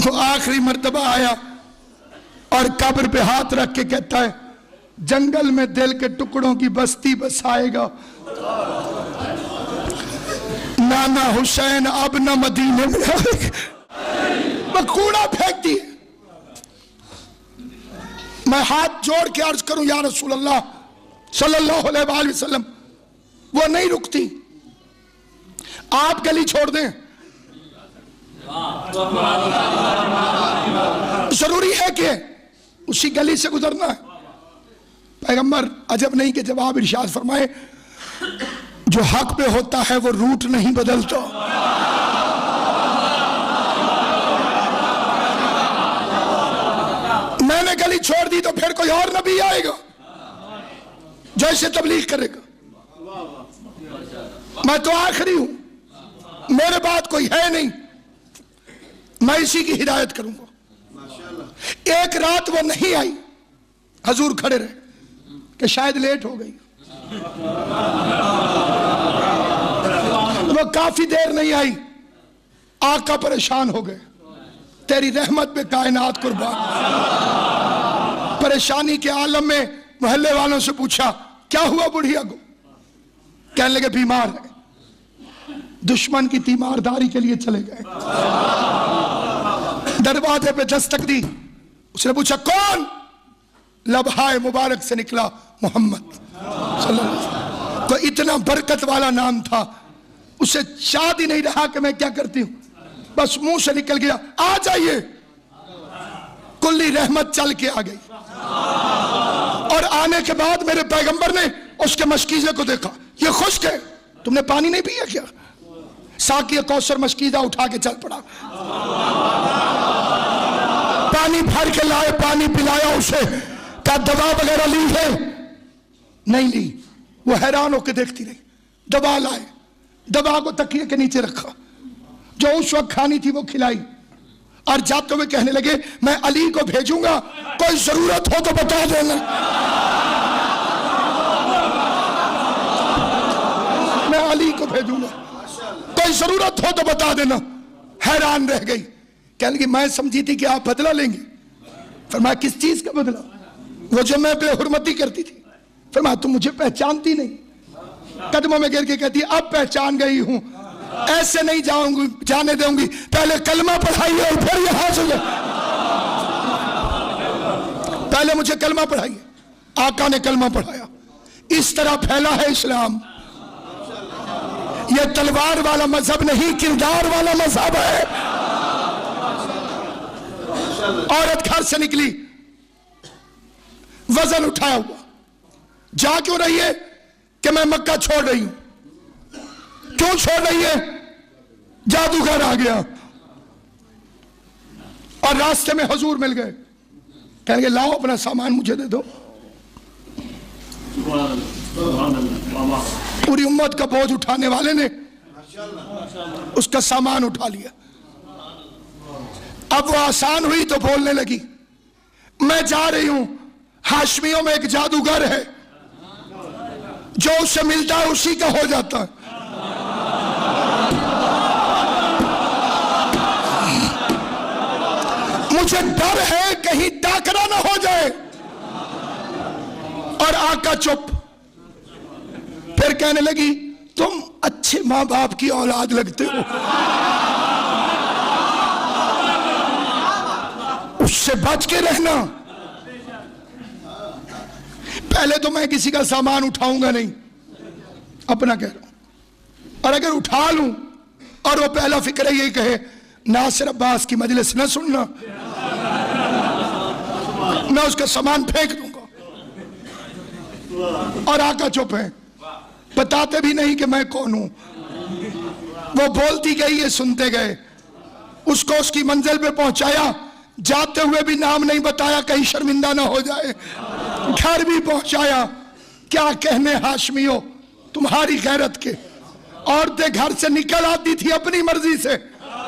وہ آخری مرتبہ آیا اور قبر پہ ہاتھ رکھ کے کہتا ہے جنگل میں دل کے ٹکڑوں کی بستی بسائے گا نانا حسین اب نہ مدینے میں آئے گا۔ میں کوڑا پھینک دی، میں ہاتھ جوڑ کے عرض کروں یا رسول اللہ صلی اللہ علیہ وآلہ وسلم وہ نہیں رکتی، آپ گلی چھوڑ دیں، ضروری ہے کہ اسی گلی سے گزرنا ہے۔ پیغمبر عجب نہیں کہ جواب ارشاد فرمائے جو حق پہ ہوتا ہے وہ روٹ نہیں بدلتا۔ میں نے گلی چھوڑ دی تو پھر کوئی اور نبی آئے گا جو اسے تبلیغ کرے گا، میں تو آخری ہوں، میرے بعد کوئی ہے نہیں، میں اسی کی ہدایت کروں گا۔ ایک رات وہ نہیں آئی، حضور کھڑے رہے کہ شاید لیٹ ہو گئی، وہ کافی دیر نہیں آئی، آقا پریشان ہو گئے، تیری رحمت پہ کائنات قربان۔ پریشانی کے عالم میں محلے والوں سے پوچھا کیا ہوا بڑھیا کو؟ کہنے لگے بیمار ہے، دشمن کی تیمارداری کے لیے چلے گئے۔ دروازے پہ دستک دی، اس نے پوچھا کون؟ لبہائے مبارک سے نکلا محمد صلی اللہ علیہ وسلم۔ تو اتنا برکت والا نام تھا، اسے یاد ہی نہیں رہا کہ میں کیا کرتی ہوں، بس منہ سے نکل گیا آ جائیے، کلی رحمت چل کے آ گئی۔ اور آنے کے بعد میرے پیغمبر نے اس کے مشکیزے کو دیکھا، یہ خشک ہے، تم نے پانی نہیں پیا کیا؟ ساقی کوثر مشکیزہ اٹھا کے چل پڑا، پانی بھر کے لائے، پانی پلایا اسے، کیا دوا وغیرہ لی ہے؟ نہیں لی۔ وہ حیران ہو کے دیکھتی رہی، دوا لائے، دوا کو تکیے کے نیچے رکھا، جو اس وقت کھانی تھی وہ کھلائی، اور جاتے ہوئے کہنے لگے میں علی کو بھیجوں گا، کوئی ضرورت ہو تو بتا دینا، میں علی کو بھیجوں گا، کوئی ضرورت ہو تو بتا دینا۔ حیران رہ گئی، کہنے لگی میں سمجھی تھی کہ آپ بدلہ لیں گے۔ فرمایا کس چیز کا بدلہ؟ وہ جو میں بے حرمتی کرتی تھی۔ فرمایا تم مجھے پہچانتی نہیں؟ قدموں میں گر کے کہتی اب پہچان گئی ہوں، ایسے نہیں جانے دوں گی، پہلے کلمہ پڑھائیے اور پھر یہاں سے پہلے مجھے کلمہ پڑھائیے۔ آقا نے کلمہ پڑھایا، اس طرح پھیلا ہے اسلام۔ یہ تلوار والا مذہب نہیں، کردار والا مذہب ہے۔ عورت گھر سے نکلی، وزن اٹھایا ہوا، جا کیوں رہی ہے؟ کہ میں مکہ چھوڑ رہی ہوں۔ کیوں چھوڑ رہی ہے؟ جادوگر آ گیا، اور راستے میں حضور مل گئے، کہیں گے لاؤ اپنا سامان مجھے دے دو۔ پوری امت کا بوجھ اٹھانے والے نے اس کا سامان اٹھا لیا۔ اب وہ آسان ہوئی تو بولنے لگی میں جا رہی ہوں، ہاشمیوں میں ایک جادوگر ہے، جو اس سے ملتا ہے اسی کا ہو جاتا ہے۔ مجھے ڈر ہے کہیں ٹاکرا نہ ہو جائے۔ اور آقا چپ۔ پھر کہنے لگی تم اچھے ماں باپ کی اولاد لگتے ہو، اس سے بچ کے رہنا۔ پہلے تو میں کسی کا سامان اٹھاؤں گا نہیں، اپنا کہہ رہا ہوں، اور اگر اٹھا لوں اور وہ پہلا فکر یہی کہے ناصر عباس کی مجلس نہ سننا، میں اس کا سامان پھینک دوں گا۔ اور آقا چپ ہے، بتاتے بھی نہیں کہ میں کون ہوں۔ وہ بولتی گئی، یہ سنتے گئے، اس کو اس کی منزل پہ پہنچایا، جاتے ہوئے بھی نام نہیں بتایا کہیں شرمندہ نہ ہو جائے، گھر بھی پہنچایا۔ کیا کہنے ہاشمیوں تمہاری غیرت کے، عورتیں گھر سے نکل آتی تھی اپنی مرضی سے،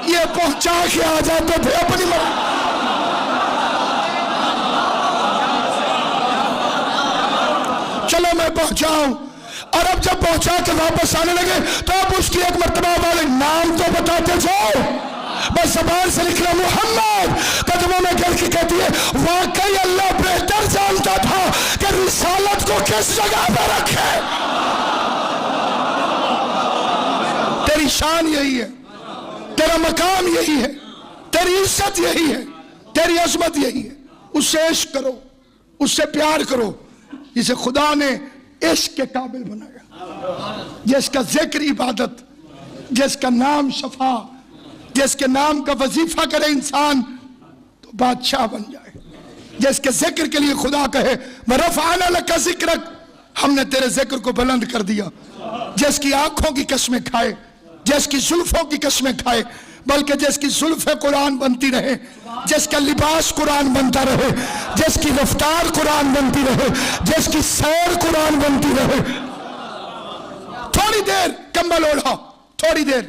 یہ پہنچا کے آ جاتے تھے اپنی مرضی۔ چلو میں پہنچاؤں، اور اب جب پہنچا کے واپس آنے لگے تو اب اس کی ایک مرتبہ والے نام تو بتاتے جاؤ، بس زبان سے نکلا محمد، قدموں میں گر کے کہتی ہے واقعی اللہ بہتر جانتا تھا کہ رسالت کو کس جگہ پہ رکھے۔ تیری شان یہی ہے، تیرا مقام یہی ہے، تیری عزت یہی ہے، تیری عظمت یہی ہے۔ اس سے عشق کرو، اس سے پیار کرو جسے خدا نے عشق کے قابل بنایا، جس کا ذکر عبادت، جس کا نام شفا، جس کے نام کا وظیفہ کرے انسان تو بادشاہ بن جائے، جس کے ذکر کے لیے خدا کہے وَرَفَعْنَا لَكَ ذِكْرَكَ، ہم نے تیرے ذکر کو بلند کر دیا، جس کی آنکھوں کی قسمیں کھائے، جس کی زلفوں کی قسمیں کھائے، بلکہ جس کی زلفیں قرآن بنتی رہے، جس کا لباس قرآن بنتا رہے، جس کی رفتار قرآن بنتی رہے، جس کی سیر قرآن بنتی رہے۔ تھوڑی دیر کمبل اوڑھا، تھوڑی دیر،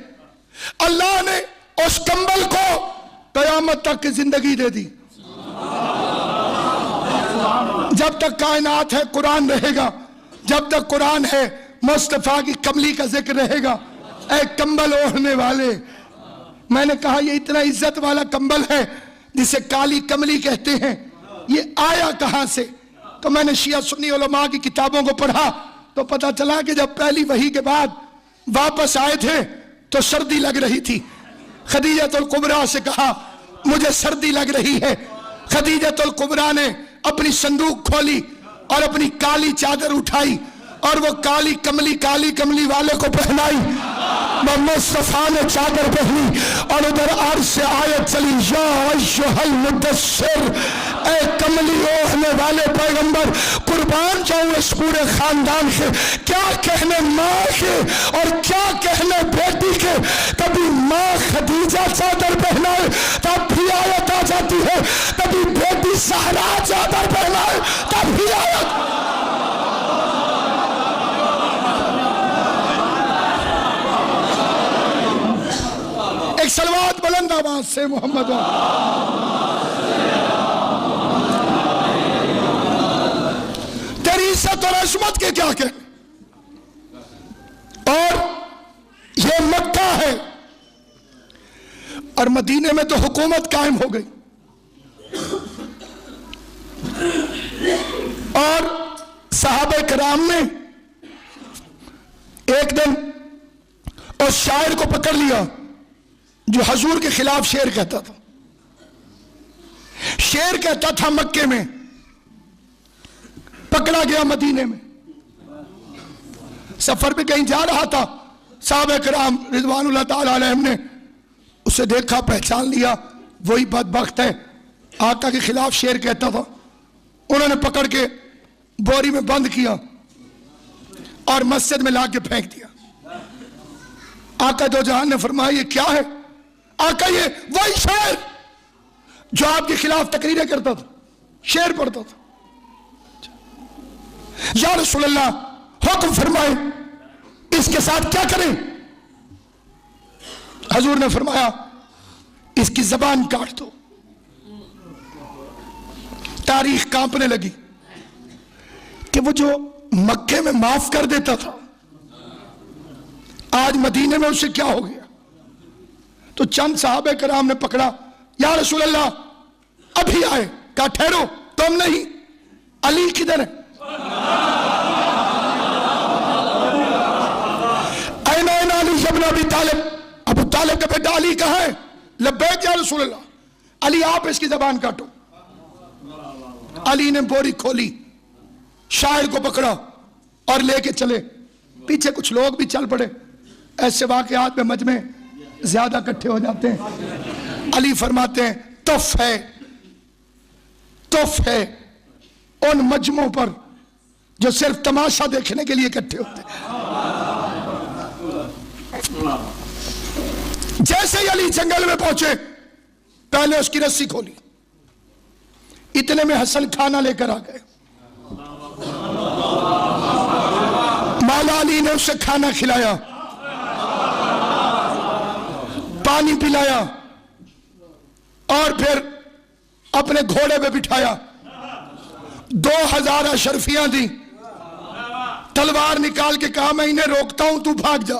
اللہ نے اس کمبل کو قیامت تک کی زندگی دے دی۔ جب تک کائنات ہے قرآن رہے گا، جب تک قرآن ہے مصطفیٰ کی کملی کا ذکر رہے گا۔ اے کمبل اوڑھنے والے، میں نے کہا یہ اتنا عزت والا کمبل ہے جسے کالی کملی کہتے ہیں، یہ آیا کہاں سے؟ تو میں نے شیعہ سنی علماء کی کتابوں کو پڑھا تو پتہ چلا کہ جب پہلی وحی کے بعد واپس آئے تھے تو سردی لگ رہی تھی۔ خدیجۃ الکبریٰ سے کہا مجھے سردی لگ رہی ہے۔ خدیجۃ الکبریٰ نے اپنی صندوق کھولی اور اپنی کالی چادر اٹھائی اور وہ کالی کملی والے کو پہنائی۔ مصطفیٰ نے چادر پہنی اور ادھر عرض سے آیت چلی یا ایھا المدثر، اے کملی اوڑھنے والے پیغمبر، قربان جاؤں اس پورے خاندان سے، کیا کہنے ماں کے اور کیا کہنے بیٹی کے۔ کبھی ماں خدیجہ چادر پہنائے تب بھی آیت آ جاتی ہے، کبھی بیٹی زہرا چادر پہنائے تب بھی آیت۔ ایک صلوات بلند آواز سے محمد۔ تیری عزت اور عظمت کے کیا کہنے، اور یہ مکہ ہے اور مدینے میں تو حکومت قائم ہو گئی، اور صحابہ کرام نے ایک دن اس شاعر کو پکڑ لیا جو حضور کے خلاف شعر کہتا تھا۔ شعر کہتا تھا مکے میں، پکڑا گیا مدینے میں، سفر پہ کہیں جا رہا تھا، صحابہ کرام رضوان اللہ تعالی علیہم نے اسے دیکھا، پہچان لیا، وہی بدبخت ہے آقا کے خلاف شعر کہتا تھا۔ انہوں نے پکڑ کے بوری میں بند کیا اور مسجد میں لا کے پھینک دیا۔ آقا دو جہان نے فرمایا یہ کیا ہے؟ آقا یہ وہی شاعر جو آپ کے خلاف تقریریں کرتا تھا، شعر پڑھتا تھا۔ یا رسول اللہ حکم فرمائے اس کے ساتھ کیا کریں؟ حضور نے فرمایا اس کی زبان کاٹ دو۔ تاریخ کانپنے لگی کہ وہ جو مکے میں معاف کر دیتا تھا آج مدینے میں اسے کیا ہو گیا۔ تو چند صحابہ کرام نے پکڑا، یا رسول اللہ ابھی آئے، کہا ٹھہرو، تم نہیں، علی کدھر ہے؟ این علی ابن ابی طالب، ابو طالب کا بیٹا علی کہاں ہے؟ لبیک یا رسول اللہ۔ علی آپ اس کی زبان کاٹو۔ علی نے بوری کھولی، شاعر کو پکڑا اور لے کے چلے، پیچھے کچھ لوگ بھی چل پڑے۔ ایسے واقعات میں مجمع زیادہ اکٹھے ہو جاتے ہیں۔ علی فرماتے ہیں تف ہے ان مجمعوں پر جو صرف تماشا دیکھنے کے لیے اکٹھے ہوتے ہیں۔ جیسے ہی علی جنگل میں پہنچے پہلے اس کی رسی کھولی، اتنے میں حسن کھانا لے کر آ گئے۔ مولا علی نے اسے کھانا کھلایا، پانی پلایا اور پھر اپنے گھوڑے پہ بٹھایا۔ 2000 اشرفیاں دیں، تلوار نکال کے کہا میں انہیں روکتا ہوں، تو بھاگ جا۔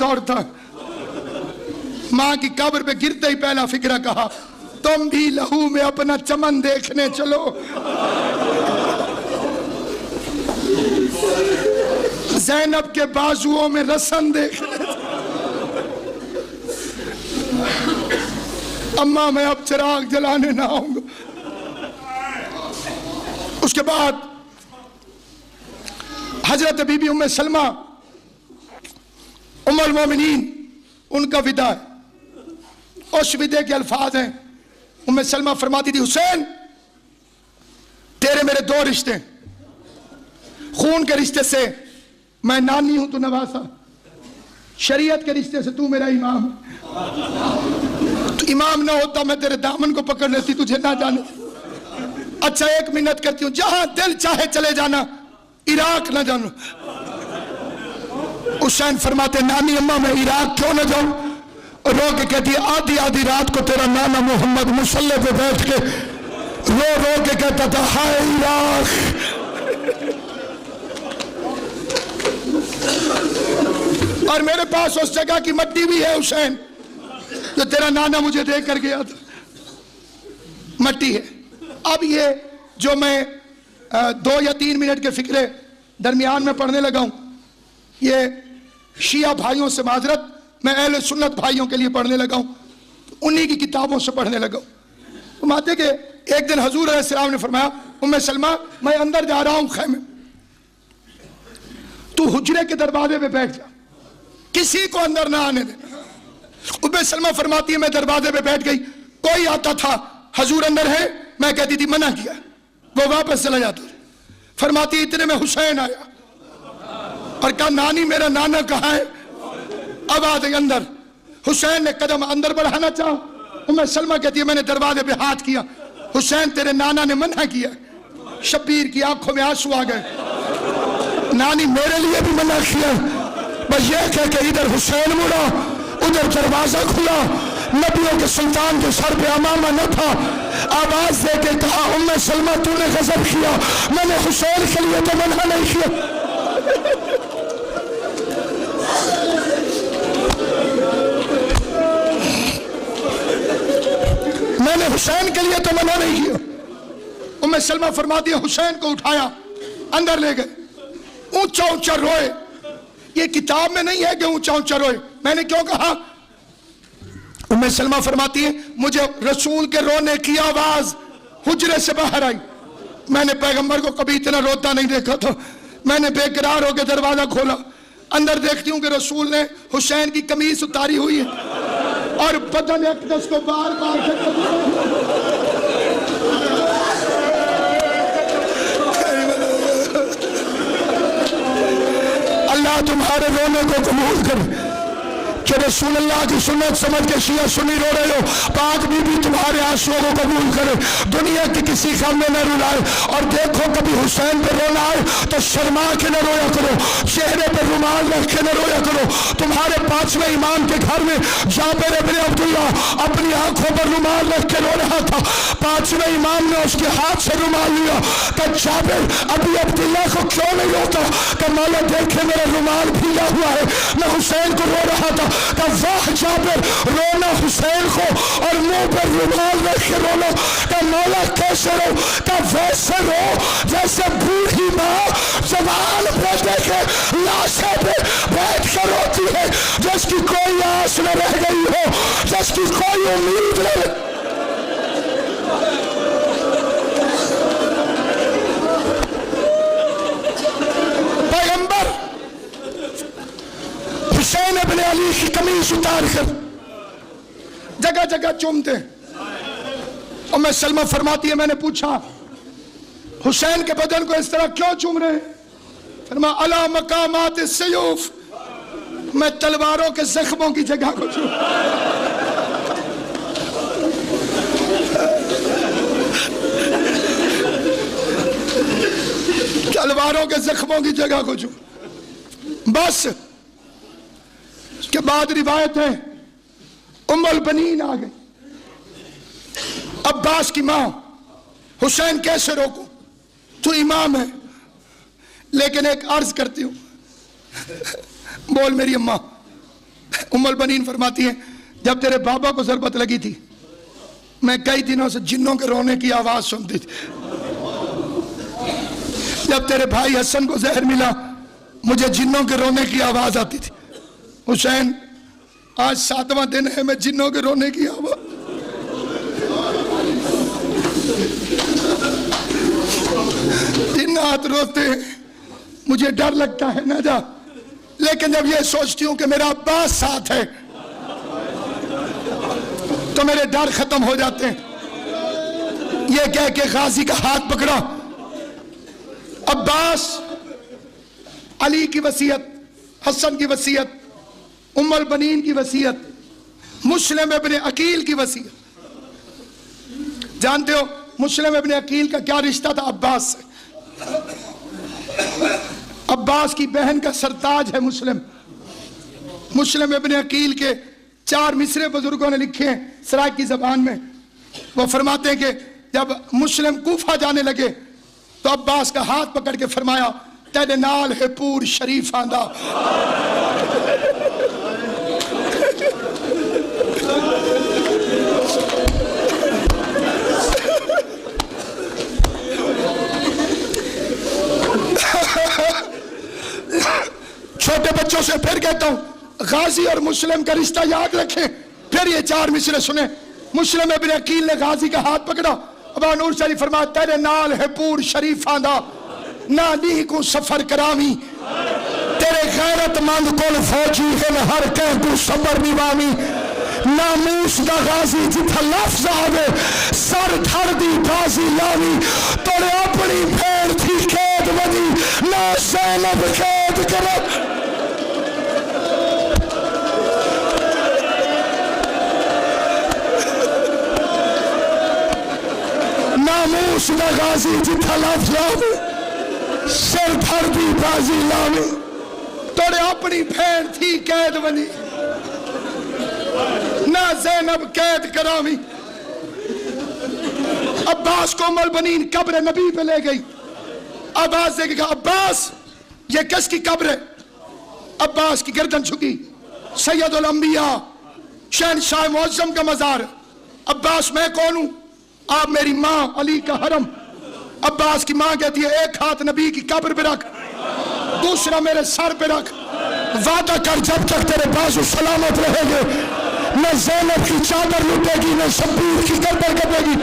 دوڑتا، ماں کی قبر پہ گرتے ہی پہلا فکرہ کہا تم بھی لہو میں اپنا چمن دیکھنے چلو۔ زینب کے بازوؤں میں رسن دیکھنے چلو۔ اماں میں اب چراغ جلانے نہ آؤں گا۔ اس کے بعد حضرت بی بی ام سلمہ ام المومنین، ان کا وداع ہے۔ اس وداع کے الفاظ ہیں، ام سلمہ فرماتی تھی حسین تیرے میرے دو رشتے، خون کے رشتے سے میں نانی ہوں تو نواسا، شریعت کے رشتے سے تو میرا امام ہے۔ تو امام نہ ہوتا میں تیرے دامن کو پکڑ لیتی، تجھے نہ جانے۔ اچھا ایک منت کرتی ہوں، جہاں دل چاہے چلے جانا، عراق نہ جانا۔ حسین فرماتے نانی اماں میں عراق کیوں نہ جاؤں؟ رو کے کہتی ہے آدھی آدھی رات کو تیرا نانا محمد مصلی پہ بیٹھ کے رو رو کے کہتا تھا ہائے عراق۔ اور میرے پاس اس جگہ کی مٹی بھی ہے حسین جو تیرا نانا مجھے دے کر گیا تھا، مٹی ہے۔ اب یہ جو میں 2 یا 3 منٹ کے فکرے درمیان میں پڑھنے لگا ہوں، یہ شیعہ بھائیوں سے معذرت، میں اہل سنت بھائیوں کے لیے پڑھنے لگا ہوں، انہی کی کتابوں سے پڑھنے لگا ہوں۔ تو ماتے کہ ایک دن حضور علیہ السلام نے فرمایا ام سلمہ میں اندر جا رہا ہوں خیمے، تو حجرے کے دروازے پہ بیٹھ جا، کسی کو اندر نہ آنے دے۔ ام سلمہ فرماتی ہے میں دروازے پہ بیٹھ گئی، کوئی آتا تھا حضور اندر ہے، میں کہتی تھی منع کیا، وہ واپس چلا جاتا۔ فرماتی اتنے میں حسین آیا اور کہا نانی میرا نانا کہاں ہے؟ اب آ گئی اندر۔ حسین نے قدم اندر بڑھانا چاہا، ام سلمہ کہتی ہے میں نے دروازے پہ ہاتھ کیا، حسین تیرے نانا نے منع کیا۔ شبیر کی آنکھوں میں آنسو آ گئے، نانی میرے لیے بھی منع کیا، بس یہ کہہ کہ ادھر حسین مڑا، ادھر دروازہ کھلا، نبیوں کے سلطان کے سر پہ امامہ نہ تھا، آواز دے کے کہا ام سلمہ تو نے غضب کیا، میں نے حسین کے لیے تو منع نہیں کیا۔ میں نے حسین کے لیے تو منع نہیں کیا۔ ام سلمہ فرماتی ہے حسین کو اٹھایا، اندر لے گئے، اونچا اونچا روئے۔ یہ کتاب میں نہیں ہے کہ اونچا اونچا روئے، میں نے کیوں کہا؟ ام سلمہ فرماتی ہے مجھے رسول کے رونے کی آواز حجرے سے باہر آئی، میں نے پیغمبر کو کبھی اتنا روتا نہیں دیکھا تھا، میں نے بے قرار ہو کے دروازہ کھولا، اندر دیکھتی ہوں کہ رسول نے حسین کی قمیص اتاری ہوئی ہے اور بدن اقدس کو بار بار اللہ تمہارے رونے کو قبول کرے کہ رسول اللہ کی سنت سمجھ کے شیعہ سنی رو رہے ہو، پاک بی بی تمہارے آنسوؤں کو قبول کرے، دنیا کی کسی غم میں نہ رلائے۔ اور دیکھو کبھی حسین پہ رونا آئے تو شرما کے نہ رویا کرو، چہرے پہ رومال رکھ کے نہ رویا کرو۔ تمہارے 5ویں امام کے گھر میں جابر ابن عبداللہ اپنی آنکھوں پر رومال رکھ کے رو رہا تھا، 5ویں امام نے اس کے ہاتھ سے رومال لیا کہ جابر ابی عبداللہ کو کیوں نہیں روتا؟ کہ مولا دیکھے میرا رومال بھیگا ہوا ہے، میں حسین کو رو رہا تھا۔ کہ واہ جابر رونا حسین کو اور منہ پر رومال رکھ کے رونا، کہ مولا کیسے رو؟ کہ ویسے رو جیسے بوڑھی ماں زبان پہ دیکھے لاشے پہ بیٹھ کر روتی ہے، جس کی کوئی آس نہ رہ گئی ہو، جس کی کوئی امید نہ رہ۔ پیغمبر حسین ابن علی کی قمیص اتار کر جگہ جگہ چومتے ہیں۔ ام سلمہ فرماتی ہے میں نے پوچھا حسین کے بدن کو اس طرح کیوں چوم رہے ہیں؟ فرمایا علی مقامات السیوف، میں تلواروں کے زخموں کی جگہ کو چوم، تلواروں کے زخموں کی جگہ کو چوم۔ بس اس کے بعد روایت ہے ام البنین آ گئی، عباس کی ماں، حسین کیسے روکوں، تو امام ہے، لیکن ایک عرض کرتی ہوں بول میری اماں ام البنین فرماتی ہیں جب تیرے بابا کو ضربت لگی تھی میں کئی دنوں سے جنوں کے رونے کی آواز سنتی تھی. جب تیرے بھائی حسن کو زہر ملا مجھے جنوں کے رونے کی آواز آتی تھی. حسین آج 7واں دن ہے میں جنوں کے رونے کی آواز. دن رات روتے ہیں مجھے ڈر لگتا ہے نہ جا, لیکن جب یہ سوچتی ہوں کہ میرا عباس ساتھ ہے تو میرے ڈر ختم ہو جاتے ہیں. یہ کہہ کے غازی کا ہاتھ پکڑا. عباس, علی کی وصیت, حسن کی وصیت, ام البنین کی وصیت, مسلم ابن عقیل کی وصیت. جانتے ہو مسلم ابن عقیل کا کیا رشتہ تھا عباس سے؟ عباس کی بہن کا سرتاج ہے مسلم. مسلم ابن عقیل کے 4 مصرے بزرگوں نے لکھے ہیں سرائیکی زبان میں. وہ فرماتے ہیں کہ جب مسلم کوفہ جانے لگے تو عباس کا ہاتھ پکڑ کے فرمایا تیرے نال ہے پور شریف آندہ. چھوٹے بچوں سے پھر کہتا ہوں غازی اور مسلم کا رشتہ یاد رکھیں. پھر یہ 4 مصرے سنیں. مسلم ابن عقیل نے غازی کا ہاتھ پکڑا. ابا نور شریف فرمایا تیرے نال ہے پور شریف آندہ نہ نہیں کو سفر کرامی. تیرے غیرت مند کول فوجی ہے ہر کہیں کو صبر نیوامی. ناموس دا غازی جتھا لفظ آوے سر دھڑ دی بازی لاوی. توڑے اپنی پھیر تھی قید ودی نہ زینب قید کرت. ناموس دا غازی جتھا لفظ آوے سر دھڑ دی بازی لاوی. توڑے اپنی پھیر تھی قید ودی نہ زینب قید کرامی. عباس کو ام البنین قبر نبی پہ لے گئی. عباس نے کہا عباس یہ کس کی قبر ہے؟ عباس کی گردن جھکی. سید الانبیاء شہنشاہ معظم کا مزار. عباس میں کون ہوں؟ آپ میری ماں علی کا حرم. عباس کی ماں کہتی ہے ایک ہاتھ نبی کی قبر پہ رکھ دوسرا میرے سر پہ رکھ. وعدہ کر جب تک تیرے بازو سلامت رہے گے نہ زینب کی چادر لٹے گی نہ شبیر کی گردن کٹے گی.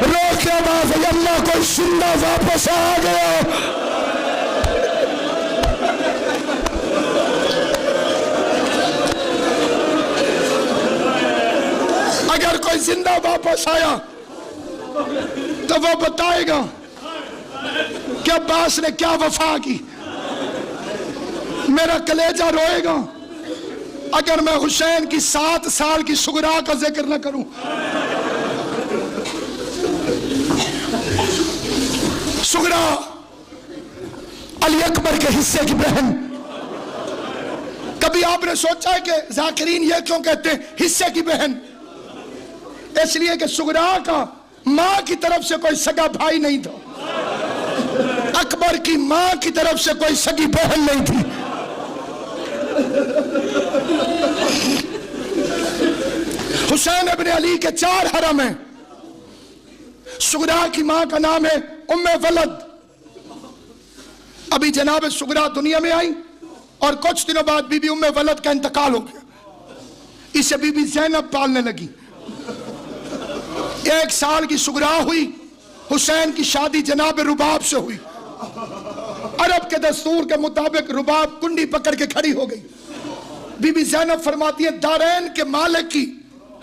رو کے آواز ہے اللہ کوئی زندہ واپس آ گیا. اگر کوئی زندہ واپس آیا تو وہ بتائے گا کہ عباس نے کیا وفا کی. میرا کلیجہ روئے گا اگر میں حسین کی 7 سال کی سغرا کا ذکر نہ کروں. سغرا علی اکبر کے حصے کی بہن. کبھی آپ نے سوچا ہے کہ ذاکرین یہ کیوں کہتے ہیں حصے کی بہن؟ اس لیے کہ سغرا کا ماں کی طرف سے کوئی سگا بھائی نہیں تھا. اکبر کی ماں کی طرف سے کوئی سگی بہن نہیں تھی. حسین ابن علی کے 4 حرم ہیں. سغرا کی ماں کا نام ہے ام ولد. ابھی جناب سغرا دنیا میں آئی اور کچھ دنوں بعد بی بی ام ولد کا انتقال ہو گیا. اسے بی بی زینب پالنے لگی. 1 سال کی سغرا ہوئی. حسین کی شادی جناب رباب سے ہوئی. عرب کے دستور کے مطابق رباب کنڈی پکڑ کے کھڑی ہو گئی. بی بی زینب فرماتی ہے دارین کے مالک کی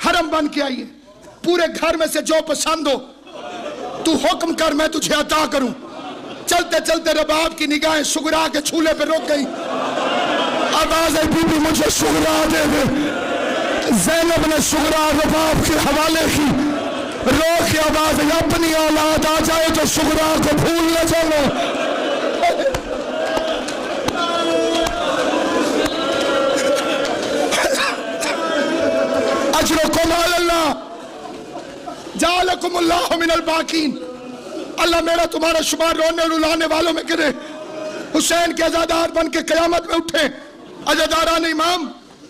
حرم بن کے آئی ہے. پورے گھر میں سے جو پسند ہو تو حکم کر میں تجھے عطا کروں. چلتے چلتے رباب کی نگاہیں سغرا کے چھولے پہ رک گئی. آواز ہے بی بی مجھے سغرا دے دے. زینب نے سغرا رباب کے حوالے کی. رو کی آواز ہے اپنی اولاد آ جائے تو سغرا کو بھول نہ جانا. اجرکم علی اللہ جعلکم اللہ من الباقین. اللہ میرا تمہارا شمار رونے رلانے والوں میں کرے. حسین کے عزادار بن کے قیامت میں اٹھے. عزاداران امام،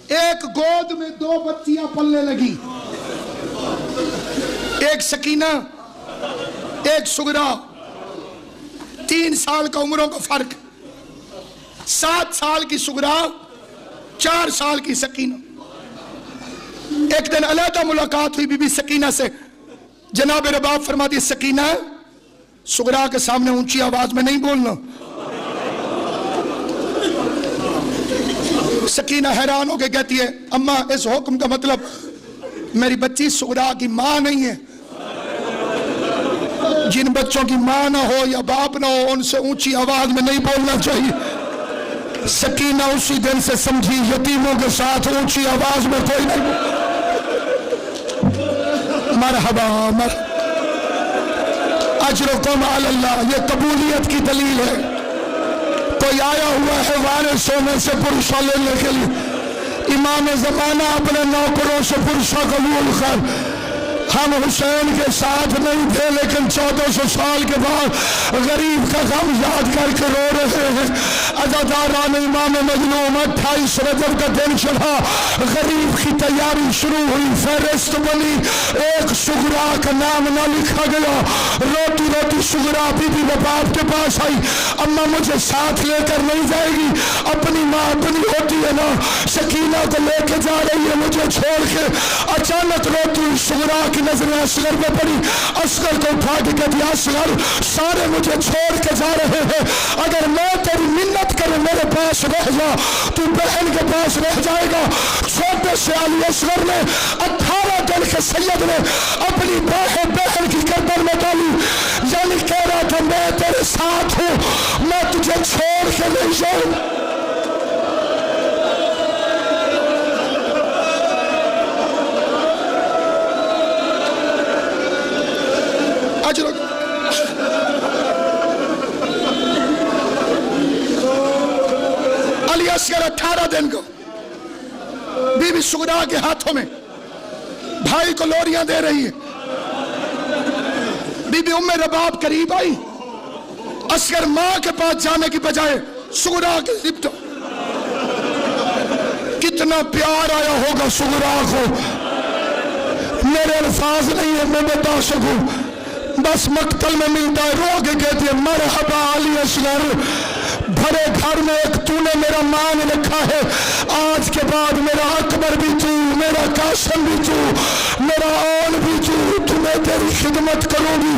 ایک گود میں 2 بچیاں پلنے لگی، ایک سکینہ ایک سغرا، 3 سال کا عمروں کا فرق، 7 سال کی سغرا 4 سال کی سکینہ۔ ایک دن علیحدہ ملاقات ہوئی بی بی سکینہ سے، جناب رباب فرماتی سکینہ سغرا کے سامنے اونچی آواز میں نہیں بولنا۔ سکینہ حیران ہو کے کہتی ہے اماں اس حکم کا مطلب میری بچی سغرا کی ماں نہیں ہے؟ جن بچوں کی ماں نہ ہو یا باپ نہ ہو ان سے اونچی آواز میں نہیں بولنا چاہیے۔ سکینہ اسی دن سے سمجھی یتیموں کے ساتھ اونچی آواز میں کوئی نہیں بولنا۔ مرحبا اجرکم علی اللہ، یہ قبولیت کی دلیل ہے۔ کوئی آیا ہوا ہے وارث سونے سے پرشا لینے کے لیے، امام زمانہ اپنے نوکروں سے پرشا قبول کر۔ ہم حسین کے ساتھ نہیں تھے لیکن 1400 سال کے بعد غریب کا غم یاد کر کے رو رہے ہیں۔ عزاداران امام مظلوم 28 رجب کا دن چڑھا، غریب کی تیاری شروع ہوئی، فہرست بنی، ایک سغرا کا نام نہ لکھا گیا۔ روتی روتی سغرا بی بی رباب کے پاس آئی، اماں مجھے ساتھ لے کر نہیں جائے گی؟ اپنی ماں اپنی ہوتی ہے نا، سکینہ کو لے کے جا رہی ہے مجھے چھوڑ کے۔ اچانک روتی سغرا کی نظریں اصغر پہ پڑی، اصغر کو اٹھا کے کہتی اصغر سارے مجھے چھوڑ کے جا رہے ہیں، اگر میں تیری منت کروں میرے پاس رہ جا، تو بہن کے پاس رہ جائے گا۔ چھوٹے سے علی اصغر نے 18 دن کے سید نے اپنی بہن کی گردن میں ڈالی، یعنی کہہ رہا تھا میں تیرے ساتھ ہوں، میں تجھے چھوڑ کے نہیں جاؤں۔ علی اصغر 18 دن کو بی بی سغرا کے ہاتھوں میں بھائی کو لوریاں دے رہی ہے۔ بی بی ام رباب قریب آئی، اصغر ماں کے پاس جانے کی بجائے سغرا کے لپٹا۔ کتنا پیار آیا ہوگا سغرا کو، میرے الفاظ نہیں ہے میں بتا سکوں، بس مقتل میں ملتا ہے، رو کے کہتی ہے مرحبا علی اصغر، بھرے گھر میں ایک تو نے میرا مان رکھا ہے، آج کے بعد میرا اکبر بھی تو، میرا قاسم بھی تو، میرا اون بھی تو، میں تیری خدمت کروں گی۔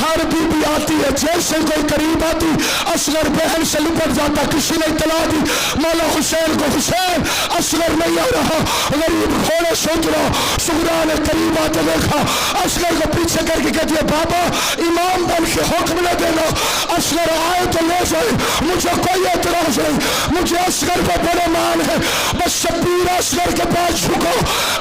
ہر بی بی آتی ہے، جیسے کوئی قریب آتی اصغر بہن سے لپٹ جاتا، کسی نے اطلاع دی مولا حسین کو، حسین اصغر نہیں آ رہا، غریب گھوڑے سے اترا، سغرا نے قریب آتے دیکھا، اصغر کو پیچھے کر کے کہتی ہے بابا امام بن کے حکم نہ دینا، اصغر آئے تو لے جائے، مجھے کوئی اعتراض نہیں، مجھے اصغر پہ بڑے مان ہے، بس شبیر اصغر کے پاس جھکو۔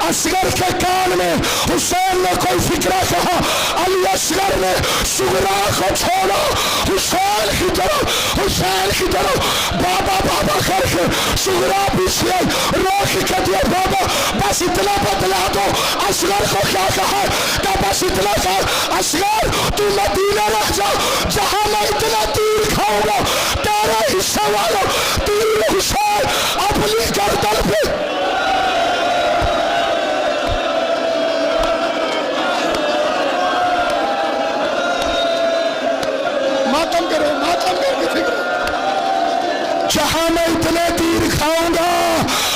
اصغر کے کان میں حسین نے کوئی فکرہ کہا، علی اصغر نے سغرا کو چھوڑا، حسین کی طرف بابا بابا کر کے سغرا پیچھے آئی، رو کے کہتی ہے بابا بس اتنا بتلا دو اصغر کو کیا کہا، کہ بس اتنا کہا اصغر تو مدینہ رہ جا، جہاں میں اتنا تیر کھاؤں گا تیرا حصہ والا تیر حسین اپنی گردن پہ۔ ماتم کر کے فکر، جہاں میں اتنے تیر کھاؤں گا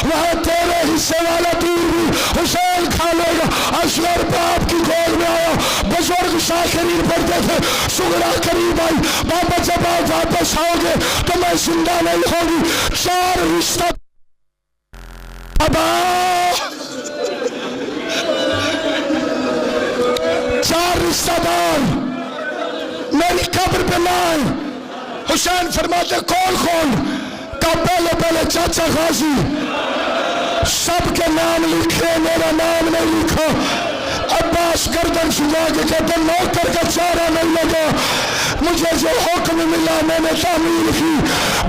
وہاں تیرے حصے والا تیر بھی حسین کھا لے گا۔ اصغر باپ کی گود میں آیا، بزرگ شاکرین پڑھتے تھے، سغرا قریب آئی، بابا جب آپ واپس آؤ گے تو میں زندہ نہیں ہوگی، 4 رشتہ ابا 4 رشتہ دار میری قبر پہ لائے۔ حسین فرماتے کون کا پہلے چاچا غازی، سب کے نام لکھے میرا نام نہیں لکھا۔ عباس گردن سجا کے کہتے نوکر کا چارہ نہیں لگا، مجھے جو حکم ملا میں نے تعمیل کی۔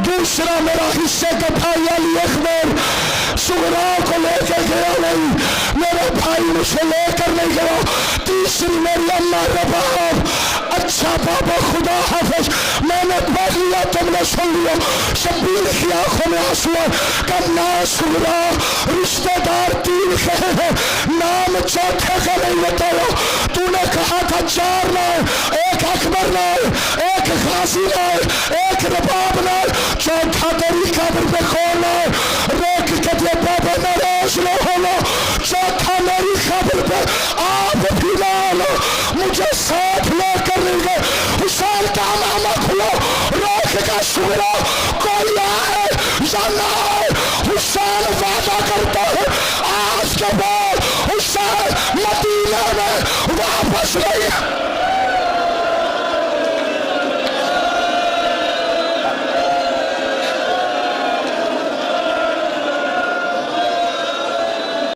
دوسرا میرا حصے کا بھائی علی اکبر سغرا کو لے کے گیا نہیں، میرا بھائی مجھے لے کر نہیں گیا۔ تیسری میری اللہ رباب اچھا بابا خدا حافظ، میں نے پڑھ لیا تم نے سن لیا. شبیر کی آنکھوں میں آنسو کم نا سگرا رشتہ دار 3 کہے ہیں، نام چوتھے کا نہیں بتایا. تو نے کہا تھا 4 لائے، ایک اکبر لائے، ایک غازی لائے، ایک رباب لائے، چوتھا تیری قبر پہ کون لائے؟ روک کے دے بابا ناراض نہ ہونا، چوتھا میری قبر پہ آپ بھی لا لو. مجھے ساتھ لے کر گئے. حسین کا نامہ کھلو، روک کا سگرا کوئی آئے یا نہ آئے، حسین وعدہ کرتا ہے آج کے بعد حسین مدینہ میں واپس نہیں.